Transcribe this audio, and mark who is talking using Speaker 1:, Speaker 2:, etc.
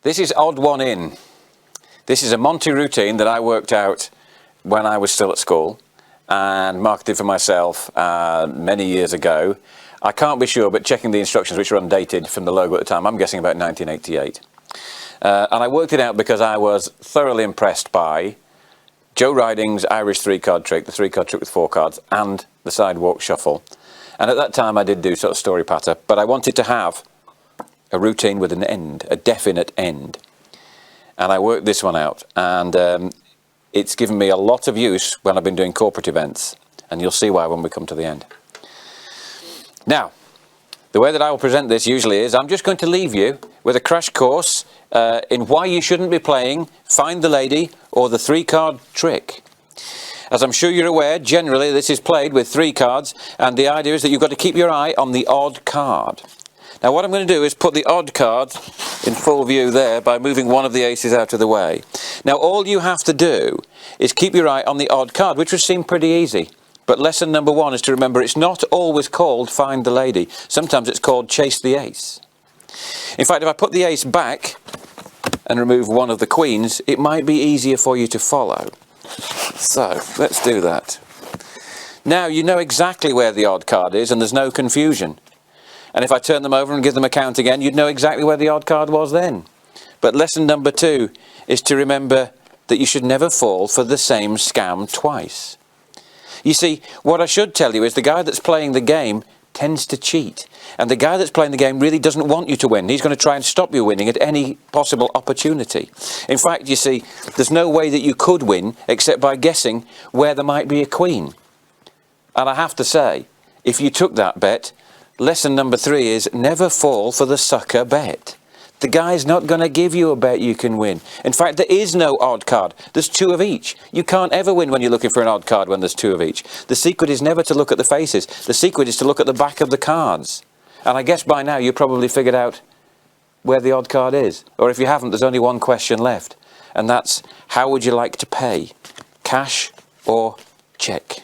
Speaker 1: This is odd one in. This is a Monty routine that I worked out when I was still at school and marketed for myself many years ago. I can't be sure, but checking the instructions, which are undated from the logo at the time, I'm guessing about 1988. And I worked it out because I was thoroughly impressed by Joe Riding's Irish three-card trick, the three-card trick with 4 cards, and the sidewalk shuffle. And at that time I did do sort of story patter, but I wanted to have a routine with an end, a definite end. And I worked this one out, and it's given me a lot of use when I've been doing corporate events, and you'll see why when we come to the end. Now, the way that I will present this usually is I'm just going to leave you with a crash course in why you shouldn't be playing Find the Lady or the 3-card trick. As I'm sure you're aware, generally this is played with 3 cards, and the idea is that you've got to keep your eye on the odd card. Now what I'm going to do is put the odd card in full view there by moving one of the aces out of the way. Now all you have to do is keep your eye on the odd card, which would seem pretty easy. But lesson number 1 is to remember it's not always called Find the Lady. Sometimes it's called Chase the Ace. In fact, if I put the ace back and remove one of the queens, it might be easier for you to follow. So let's do that. Now you know exactly where the odd card is and there's no confusion. And if I turn them over and give them a count again, you'd know exactly where the odd card was then. But lesson number 2 is to remember that you should never fall for the same scam twice. You see, what I should tell you is the guy that's playing the game tends to cheat. And the guy that's playing the game really doesn't want you to win. He's going to try and stop you winning at any possible opportunity. In fact, you see, there's no way that you could win except by guessing where there might be a queen. And I have to say, if you took that bet, lesson number 3 is never fall for the sucker bet. The guy's not going to give you a bet you can win. In fact, there is no odd card. There's 2 of each. You can't ever win when you're looking for an odd card when there's 2 of each. The secret is never to look at the faces. The secret is to look at the back of the cards. And I guess by now you probably figured out where the odd card is. Or if you haven't, there's only one question left. And that's, how would you like to pay? Cash or check?